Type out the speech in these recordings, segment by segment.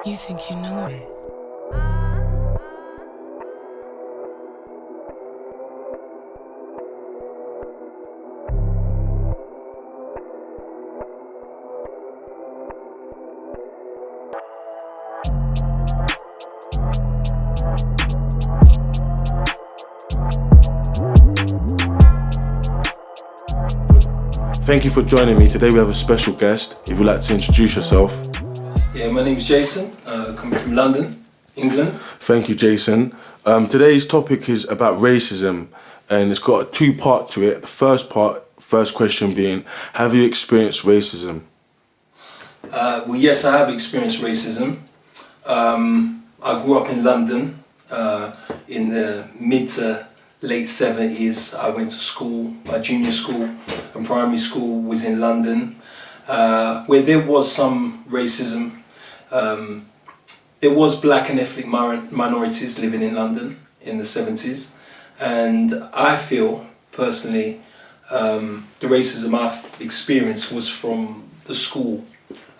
You think you know me? Thank you for joining me. Today we have a special guest. If you'd like to introduce yourself. Yeah, my name's Jason, coming from London, England. Thank you, Jason. Today's topic is about racism, and it's got a two-part to it. The first question being, have you experienced racism? Well, yes, I have experienced racism. I grew up in London in the mid to late 70s. I went to school, my junior school and primary school was in London, where there was some racism. There was black and ethnic minorities living in London in the 70s, and I feel personally the racism I've experienced was from the school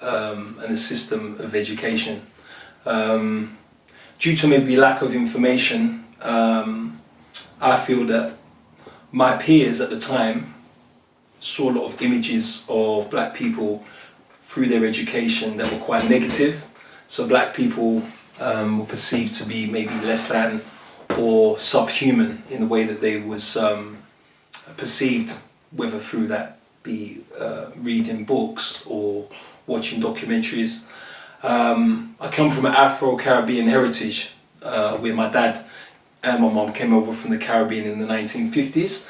and the system of education. Due to maybe lack of information, I feel that my peers at the time saw a lot of images of black people through their education that were quite negative. So black people were perceived to be maybe less than or subhuman in the way that they was perceived, whether through that be reading books or watching documentaries. I come from an Afro-Caribbean heritage where my dad and my mom came over from the Caribbean in the 1950s,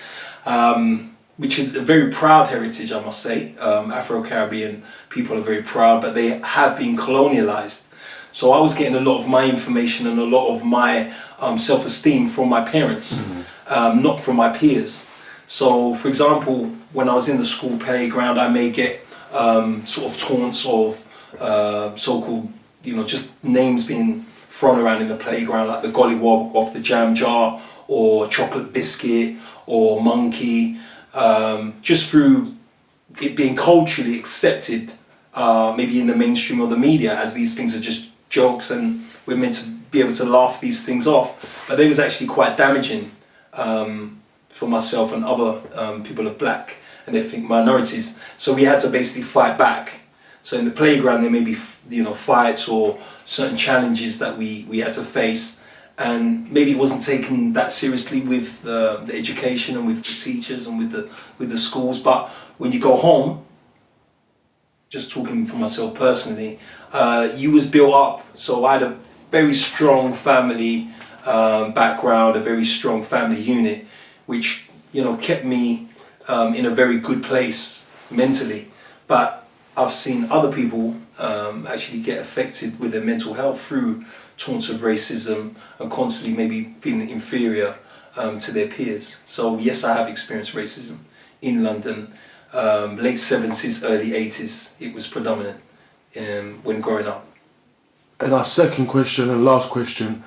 which is a very proud heritage, I must say. Afro-Caribbean people are very proud, but they have been colonialized. So I was getting a lot of my information and a lot of my self-esteem from my parents, not from my peers. So, for example, when I was in the school playground, I may get sort of taunts of so-called, just names being thrown around in the playground, like the gollywog off the jam jar, or chocolate biscuit, or monkey, just through it being culturally accepted, maybe in the mainstream or the media, as these things are just jokes and we're meant to be able to laugh these things off. But they was actually quite damaging for myself and other people of black and ethnic minorities. So we had to basically fight back. So in the playground there may be fights or certain challenges that we had to face, and maybe it wasn't taken that seriously with the education and with the teachers and with the schools. But when you go home, just talking for myself personally, you was built up. So I had a very strong family background, a very strong family unit, which kept me in a very good place mentally. But I've seen other people actually get affected with their mental health through taunts of racism and constantly maybe feeling inferior to their peers. So yes, I have experienced racism in London, late 70s, early 80s. It was predominant when growing up. And our second question and last question,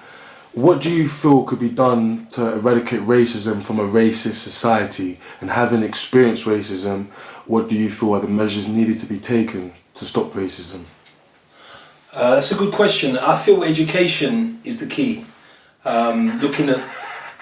what do you feel could be done to eradicate racism from a racist society? And having experienced racism, what do you feel are the measures needed to be taken to stop racism? That's a good question. I feel education is the key. Looking at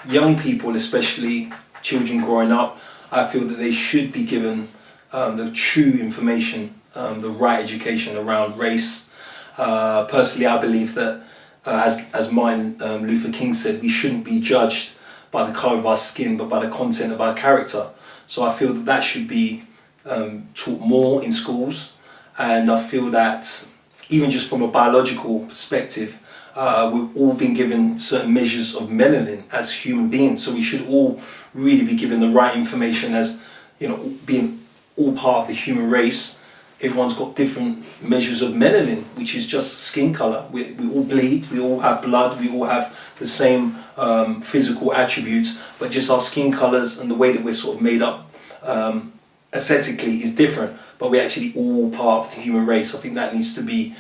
young people, especially children growing up, I feel that they should be given the true information, the right education around race. Personally, I believe that, as Martin Luther King said, we shouldn't be judged by the colour of our skin, but by the content of our character. So I feel that should be taught more in schools, and I feel that even just from a biological perspective, we've all been given certain measures of melanin as human beings, so we should all really be given the right information as, being all part of the human race. Everyone's got different measures of melanin, which is just skin colour. We all bleed, we all have blood, we all have the same physical attributes, but just our skin colours and the way that we're sort of made up aesthetically is different, but we're actually all part of the human race. I think that needs to be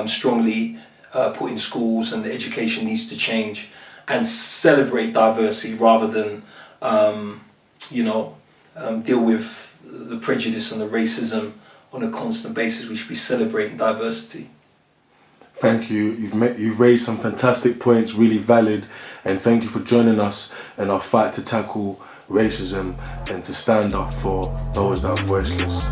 strongly put in schools, and the education needs to change. and celebrate diversity rather than, deal with the prejudice and the racism on a constant basis. We should be celebrating diversity. Thank you. You've raised some fantastic points, really valid, and thank you for joining us in our fight to tackle racism and to stand up for those that are voiceless.